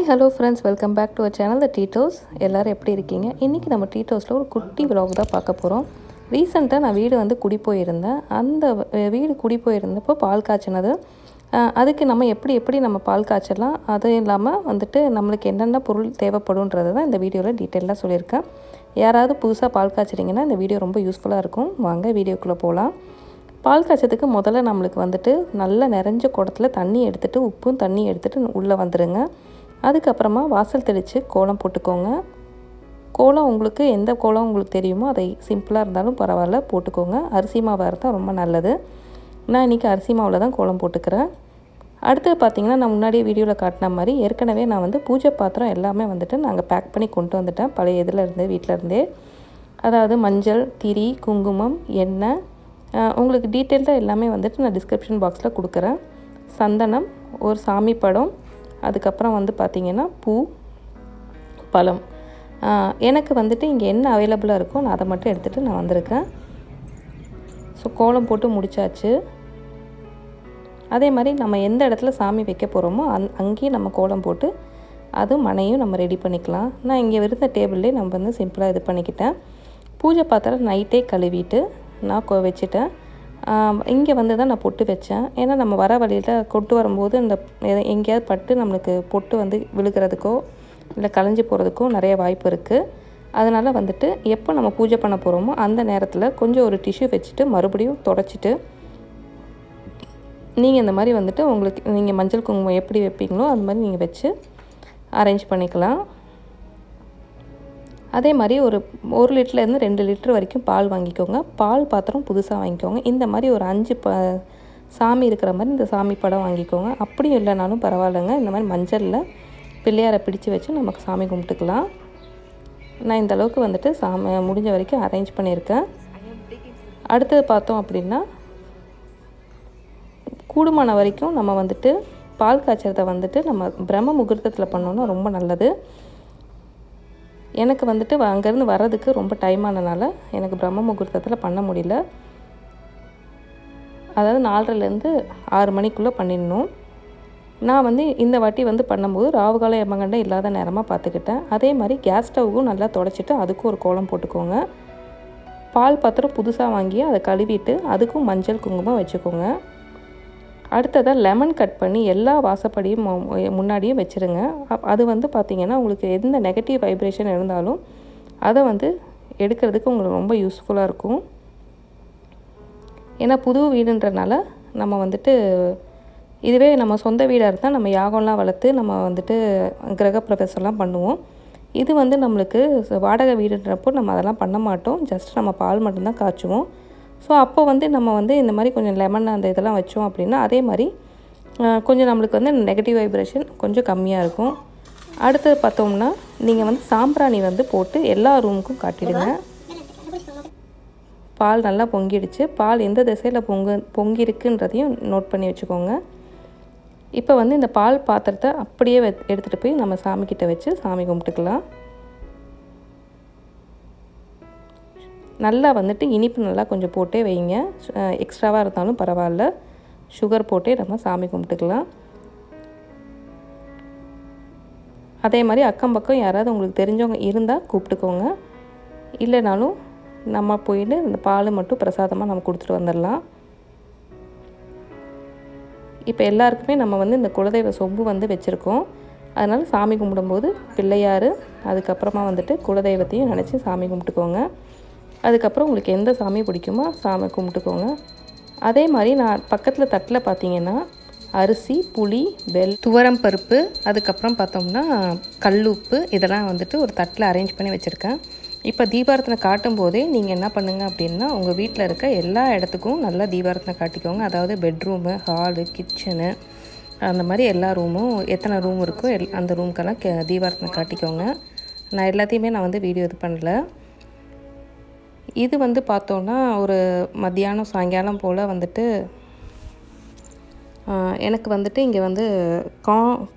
Hi hello friends, welcome back to our channel the Treathouse. எல்லோரும் எப்படி இருக்கீங்க? இன்றைக்கி நம்ம Treathouseல ஒரு குட்டி விலாக் தான் பார்க்க போகிறோம். ரீசெண்டாக நான் வீடு வந்து குடி போயிருந்தேன். அந்த வீடு குடி போயிருந்தப்போ பால் காய்ச்சினது, அதுக்கு நம்ம எப்படி நம்ம பால் காய்ச்சலாம், அதுவும் இல்லாமல் வந்துட்டு நம்மளுக்கு என்னென்ன பொருள் தேவைப்படுன்றது தான் இந்த வீடியோவில் டீட்டெயிலாக சொல்லியிருக்கேன். யாராவது புதுசாக பால் காய்ச்சிட்டிங்கன்னா இந்த வீடியோ ரொம்ப யூஸ்ஃபுல்லாக இருக்கும். வாங்க வீடியோக்குள்ளே போகலாம். பால் காய்ச்சதுக்கு முதல்ல நம்மளுக்கு வந்துட்டு நல்ல நிறைஞ்ச குடத்தில் தண்ணி எடுத்துகிட்டு உப்பும் தண்ணி எடுத்துகிட்டு உள்ளே வந்துடுங்க. அதுக்கப்புறமா வாசல் தெளித்து கோலம் போட்டுக்கோங்க. கோலம் உங்களுக்கு எந்த கோலம் உங்களுக்கு தெரியுமோ அதை சிம்பிளாக இருந்தாலும் பரவாயில்ல போட்டுக்கோங்க. அரிசி மாவாக இருந்தால் ரொம்ப நல்லது. நான் இன்றைக்கி அரிசி மாவில் தான் கோலம் போட்டுக்கிறேன். அடுத்து பார்த்திங்கன்னா, நான் முன்னாடியே வீடியோவில் காட்டின மாதிரி ஏற்கனவே நான் வந்து பூஜை பாத்திரம் எல்லாமே வந்துட்டு நாங்கள் பேக் பண்ணி கொண்டு வந்துட்டேன். பழைய இதில் இருந்து வீட்டில் இருந்தே, அதாவது மஞ்சள், திரி, குங்குமம், எண்ணெய், உங்களுக்கு டீட்டெயில்டாக எல்லாமே வந்துட்டு நான் டிஸ்கிரிப்ஷன் பாக்ஸில் கொடுக்குறேன். சந்தனம், ஒரு சாமி படம், அதுக்கப்புறம் வந்து பார்த்திங்கன்னா பூ, பழம். எனக்கு வந்துட்டு இங்கே என்ன அவைலபிளாக இருக்கோ நான் அதை மட்டும் எடுத்துகிட்டு நான் வந்திருக்கேன். ஸோ கோலம் போட்டு முடித்தாச்சு. அதே மாதிரி நம்ம எந்த இடத்துல சாமி வைக்க போகிறோமோ அங்கேயும் நம்ம கோலம் போட்டு அது மனையும் நம்ம ரெடி பண்ணிக்கலாம். நான் இங்கே இருந்த டேபிள்லேயே நம்ம வந்து சிம்பிளாக இது பண்ணிக்கிட்டேன். பூஜை பாத்திரம் நைட்டே கழுவிட்டு நான் வச்சுட்டேன். இங்கே வந்து தான் நான் பொட்டு வச்சேன். ஏன்னா நம்ம வர வழியில் கொண்டு வரும்போது இந்த எங்கேயாவது பட்டு நம்மளுக்கு பொட்டு வந்து விழுகிறதுக்கோ இல்லை கலைஞ்சி போகிறதுக்கோ நிறைய வாய்ப்பு இருக்குது. அதனால் வந்துட்டு எப்போ நம்ம பூஜை பண்ண போகிறோமோ அந்த நேரத்தில் கொஞ்சம் ஒரு டிஷ்யூ வச்சுட்டு மறுபடியும் தொடச்சிட்டு நீங்கள் இந்த மாதிரி வந்துட்டு உங்களுக்கு நீங்கள் மஞ்சள் குங்குமம் எப்படி வைப்பீங்களோ அது மாதிரி நீங்கள் வச்சு அரேஞ்ச் பண்ணிக்கலாம். அதே மாதிரி ஒரு 1 லிட்டர்லேருந்து 2 லிட்டர் வரைக்கும் பால் வாங்கிக்கோங்க. பால் பாத்திரம் புதுசாக வாங்கிக்கோங்க. இந்த மாதிரி ஒரு 5 சாமி இருக்கிற மாதிரி இந்த சாமி படம் வாங்கிக்கோங்க. அப்படியும் இல்லைனாலும் பரவாயில்லைங்க. இந்த மாதிரி மஞ்சளில் பிள்ளையாரை பிடிச்சி வச்சு நமக்கு சாமி கும்பிட்டுக்கலாம். நான் இந்த அளவுக்கு வந்துட்டு சாமி முடிஞ்ச வரைக்கும் அரேஞ்ச் பண்ணியிருக்கேன். அடுத்தது பார்த்தோம் அப்படின்னா, கூடுமான வரைக்கும் நம்ம வந்துட்டு பால் காய்ச்சறதை வந்துட்டு நம்ம பிரம்ம முகூர்த்தத்தில் பண்ணோன்னா ரொம்ப நல்லது. எனக்கு வந்துட்டு அங்கேருந்து வர்றதுக்கு ரொம்ப டைம் ஆனதுனால எனக்கு பிரம்ம முகூர்த்தத்தில் பண்ண முடியல. அதாவது 4:30லேருந்து 6 மணிக்குள்ளே பண்ணிடணும். நான் வந்து இந்த வாட்டி வந்து பண்ணும்போது ராவுகாலம் எமகண்டம் இல்லாத நேரமாக பார்த்துக்கிட்டேன். அதே மாதிரி கேஸ் ஸ்டவ்வும் நல்லா தொடச்சிட்டு அதுக்கும் ஒரு கோலம் போட்டுக்கோங்க. பால் பாத்திரம் புதுசாக வாங்கி அதை கழுவிட்டு அதுக்கும் மஞ்சள் குங்குமம் வச்சுக்கோங்க. அடுத்ததாக லெமன் கட் பண்ணி எல்லா வாசப்படியும் முன்னாடியும் வச்சுருங்க. அது வந்து பார்த்திங்கன்னா உங்களுக்கு எந்த நெகட்டிவ் வைப்ரேஷன் இருந்தாலும் அதை வந்து எடுக்கிறதுக்கு உங்களுக்கு ரொம்ப யூஸ்ஃபுல்லாக இருக்கும். ஏன்னா புது வீடுன்றனால நம்ம வந்துட்டு இதுவே நம்ம சொந்த வீடாக இருந்தால் நம்ம யாகம்லாம் வளர்த்து நம்ம வந்துட்டு கிரகப்பிரவேசம்லாம் பண்ணுவோம். இது வந்து நம்மளுக்கு வாடகை வீடுன்றப்போ நம்ம அதெல்லாம் பண்ண மாட்டோம். ஜஸ்ட் நம்ம பால் மட்டும்தான் காய்ச்சுவோம். ஸோ அப்போ வந்து நம்ம வந்து இந்த மாதிரி கொஞ்சம் லெமன் அந்த இதெல்லாம் வச்சோம் அப்படின்னா அதே மாதிரி கொஞ்சம் நம்மளுக்கு வந்து நெகட்டிவ் வைப்ரேஷன் கொஞ்சம் கம்மியாக இருக்கும். அடுத்தது பார்த்தோம்னா, நீங்கள் வந்து சாம்பிராணி வந்து போட்டு எல்லா ரூமுக்கும் காட்டிடுங்க. பால் நல்லா பொங்கிடுச்சு. பால் எந்த திசையில் பொங்கிருக்குன்றதையும் நோட் பண்ணி வச்சுக்கோங்க. இப்போ வந்து இந்த பால் பாத்திரத்தை அப்படியே எடுத்துகிட்டு போய் நம்ம சாமிக்கிட்ட வச்சு சாமி கும்பிட்டுக்கலாம். நல்லா வந்துட்டு இனிப்பு நல்லா கொஞ்சம் போட்டே வைங்க. எக்ஸ்ட்ராவாக இருந்தாலும் பரவாயில்ல, சுகர் போட்டே நம்ம சாமி கும்பிட்டுக்கலாம். அதே மாதிரி அக்கம் பக்கம் யாராவது உங்களுக்கு தெரிஞ்சவங்க இருந்தால் கூப்பிட்டுக்கோங்க. இல்லைனாலும் நம்ம போயிட்டு இந்த பால் மட்டும் பிரசாதமாக நம்ம கொடுத்துட்டு வந்துடலாம். இப்போ எல்லாருக்குமே நம்ம வந்து இந்த குலதெய்வ சொம்பு வந்து வச்சுருக்கோம். அதனால் சாமி கும்பிடும்போது பிள்ளையார், அதுக்கப்புறமா வந்துட்டு குலதெய்வத்தையும் நினச்சி சாமி கும்பிட்டுக்கோங்க. அதுக்கப்புறம் உங்களுக்கு எந்த சாமி பிடிக்குமோ சாமி கும்பிட்டுக்கோங்க. அதே மாதிரி நான் பக்கத்தில் தட்டில் பார்த்தீங்கன்னா அரிசி, புளி, துவரம் பருப்பு, அதுக்கப்புறம் பார்த்தோம்னா கல்லுப்பு, இதெல்லாம் வந்துட்டு ஒரு தட்டில் அரேஞ்ச் பண்ணி வச்சுருக்கேன். இப்போ தீபாரத்தனை காட்டும் போதே நீங்கள் என்ன பண்ணுங்கள் அப்படின்னா, உங்கள் வீட்டில் இருக்க எல்லா இடத்துக்கும் நல்லா தீபாரத்தனை காட்டிக்கோங்க. அதாவது பெட்ரூமு, ஹாலு, கிச்சனு, அந்த மாதிரி எல்லா ரூமும் எத்தனை ரூம் இருக்கோ அந்த ரூமுக்கெல்லாம் தீபாரத்தனை காட்டிக்கோங்க. நான் எல்லாத்தையுமே நான் வந்து வீடியோ இது பண்ணல. இது வந்து பார்த்தோன்னா ஒரு மத்தியானம் சாயங்காலம் போல் வந்துட்டு எனக்கு வந்துட்டு இங்கே வந்து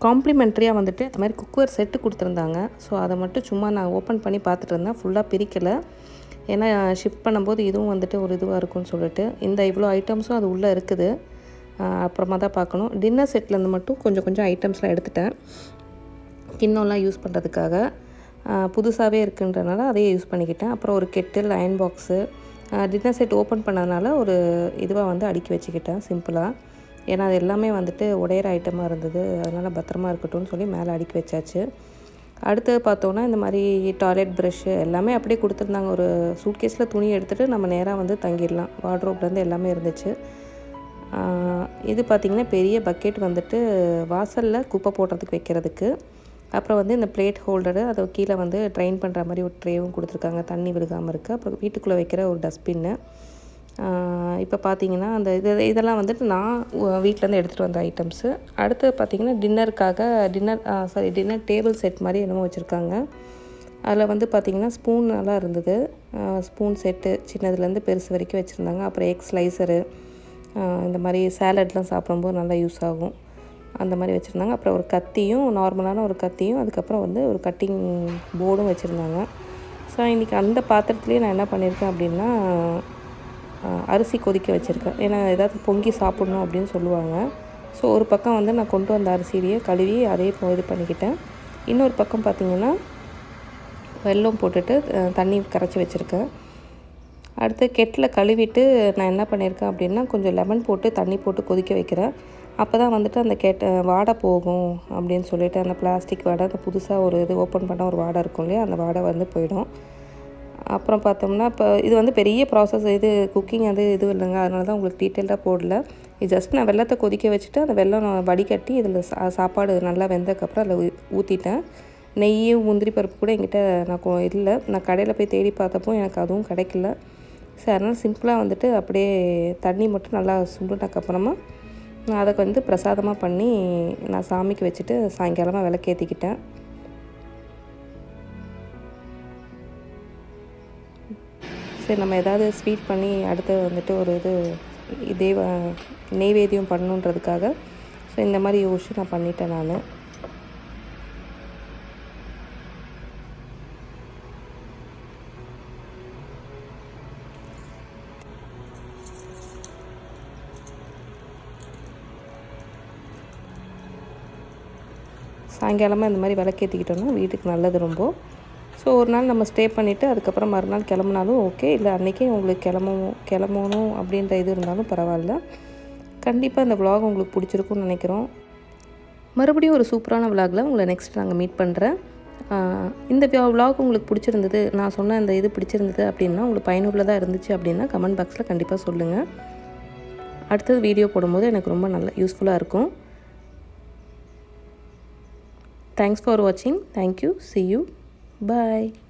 காம்ப்ளிமெண்ட்ரியாக வந்துட்டு இந்த மாதிரி குக்கர் செட்டு கொடுத்துருந்தாங்க. ஸோ அதை மட்டும் சும்மா நான் ஓப்பன் பண்ணி பார்த்துட்டு இருந்தேன். ஃபுல்லாக பிரிக்கலை. ஏன்னா ஷிஃப்ட் பண்ணும்போது இதுவும் வந்துட்டு ஒரு இதுவாக இருக்கும்னு சொல்லிட்டு இவ்வளோ ஐட்டம்ஸும் அது உள்ளே இருக்குது. அப்புறமா தான் பார்க்கணும். டின்னர் செட்லேருந்து மட்டும் கொஞ்சம் ஐட்டம்ஸ்லாம் எடுத்துட்டேன். கிண்ணம்லாம் யூஸ் பண்ணுறதுக்காக புதுசாகவே இருக்குன்றனால அதையே யூஸ் பண்ணிக்கிட்டேன். அப்புறம் ஒரு kettle, iron box, dinner set open பண்ணதுனால ஒரு இதுவாக வந்து அடுக்கி வச்சுக்கிட்டேன் சிம்பிளாக. ஏன்னா அது எல்லாமே வந்துட்டு உடையிற ஐட்டமாக இருந்தது, அதனால் பத்திரமா இருக்கட்டும்னு சொல்லி மேலே அடுக்கி வச்சாச்சு. அடுத்தது பார்த்தோன்னா இந்த மாதிரி டாய்லெட் ப்ரஷ்ஷு எல்லாமே அப்படியே கொடுத்துருந்தாங்க. ஒரு சூட்கேஸில் துணி எடுத்துகிட்டு நம்ம நேராக வந்து தங்கிடலாம். வார்ட்ரோப்லேருந்து எல்லாமே இருந்துச்சு. இது பார்த்திங்கன்னா பெரிய பக்கெட் வந்துட்டு வாசலில் குப்பை போடுறதுக்கு வைக்கிறதுக்கு. அப்புறம் வந்து இந்த பிளேட் ஹோல்டரு, அதை கீழே வந்து ட்ரைன் பண்ணுற மாதிரி ஒரு ட்ரேவும் கொடுத்துருக்காங்க, தண்ணி விழுகாமல் இருக்குது. அப்புறம் வீட்டுக்குள்ளே வைக்கிற ஒரு டஸ்ட்பின்னு. இப்போ பார்த்தீங்கன்னா அந்த இதெல்லாம் வந்துட்டு நான் வீட்டிலேருந்து எடுத்துகிட்டு வந்த ஐட்டம்ஸு. அடுத்து பார்த்திங்கன்னா டின்னருக்காக டின்னர் டேபிள் செட் மாதிரி என்னமோ வச்சுருக்காங்க. அதில் வந்து பார்த்திங்கன்னா ஸ்பூன் நல்லா இருந்தது. ஸ்பூன் செட்டு சின்னதுலேருந்து பெருசு வரைக்கும் வச்சுருந்தாங்க. அப்புறம் எக் ஸ்லைசரு, இந்த மாதிரி சேலட்லாம் சாப்பிடும்போது நல்லா யூஸ் ஆகும், அந்த மாதிரி வச்சுருந்தாங்க. அப்புறம் ஒரு கத்தியும், நார்மலான ஒரு கத்தியும், அதுக்கப்புறம் வந்து ஒரு கட்டிங் போர்டும் வச்சுருந்தாங்க. ஸோ இன்றைக்கி அந்த பாத்திரத்துலேயே நான் என்ன பண்ணியிருக்கேன் அப்படின்னா, அரிசி கொதிக்க வச்சுருக்கேன். ஏன்னா ஏதாவது பொங்கி சாப்பிட்ணும் அப்படின்னு சொல்லுவாங்க. ஸோ ஒரு பக்கம் வந்து நான் கொண்டு வந்த அரிசியிலேயே கழுவி அதே இது பண்ணிக்கிட்டேன். இன்னொரு பக்கம் பார்த்திங்கன்னா வெல்லம் போட்டுட்டு தண்ணி கரைச்சி வச்சுருக்கேன். அடுத்து கெட்டில் கழுவிட்டு நான் என்ன பண்ணியிருக்கேன் அப்படின்னா, கொஞ்சம் லெமன் போட்டு தண்ணி போட்டு கொதிக்க வைக்கிறேன். அப்போ தான் வந்துட்டு அந்த வாடை போகும் அப்படின்னு சொல்லிட்டு, அந்த பிளாஸ்டிக் வாடை, அந்த புதுசாக ஒரு இது ஓப்பன் பண்ணால் ஒரு வாடை இருக்கும் இல்லையா, அந்த வாடை வந்து போயிடும். அப்புறம் பார்த்தோம்னா இப்போ இது வந்து பெரிய ப்ராசஸ், இது குக்கிங் அது இது இல்லைங்க, அதனால தான் உங்களுக்கு டீட்டெயில்டாக போடல. இது ஜஸ்ட் நான் வெல்லத்தை கொதிக்க வச்சுட்டு அந்த வெல்லம் வடிகட்டி இதில் சாப்பாடு நல்லா வெந்ததுக்கப்புறம் அதில் ஊற்றிட்டேன். நெய்யும் முந்திரி பருப்பு கூட என்கிட்ட இல்லை. நான் கடையில் போய் தேடி பார்த்தப்போ எனக்கு அதுவும் கிடைக்கல. ஸோ அதனால் சிம்பிளாக வந்துட்டு அப்படியே தண்ணி மட்டும் நல்லா சுண்டுனதுக்கப்புறமா நான் அதை வந்து பிரசாதமாக பண்ணி நான் சாமிக்கு வச்சுட்டு சாயங்காலமாக விளக்கேற்றிக்கிட்டேன். சரி, நம்ம ஏதாவது ஸ்வீட் பண்ணி அடுத்து வந்துட்டு ஒரு இதே நெய்வேத்தியம் பண்ணணுன்றதுக்காக ஸோ இந்த மாதிரி யோசிச்சு நான் பண்ணிட்டேன் நான். சாயங்காலமாக இந்த மாதிரி விளக்கேற்றிக்கிட்டோன்னா வீட்டுக்கு நல்லது ரொம்ப. ஸோ ஒரு நாள் நம்ம ஸ்டே பண்ணிவிட்டு அதுக்கப்புறம் மறுநாள் கிளம்புனாலும் ஓகே, இல்லை அன்றைக்கே உங்களுக்கு கிளம்பணும் அப்படின்ற இது இருந்தாலும் பரவாயில்ல. கண்டிப்பாக இந்த விலாக் உங்களுக்கு பிடிச்சிருக்குன்னு நினைக்கிறோம். மறுபடியும் ஒரு சூப்பரான விலாகில் உங்களை நெக்ஸ்ட் நாங்கள் மீட் பண்ணுறேன். இந்த விலாக் உங்களுக்கு பிடிச்சிருந்தது, நான் சொன்ன இந்த இது பிடிச்சிருந்தது அப்படின்னா, உங்களுக்கு பயனுள்ளதாக இருந்துச்சு அப்படின்னா கமெண்ட் பாக்ஸில் கண்டிப்பாக சொல்லுங்கள். அடுத்தது வீடியோ போடும்போது எனக்கு ரொம்ப நல்ல யூஸ்ஃபுல்லாக இருக்கும். Thanks for watching. Thank you. See you. Bye.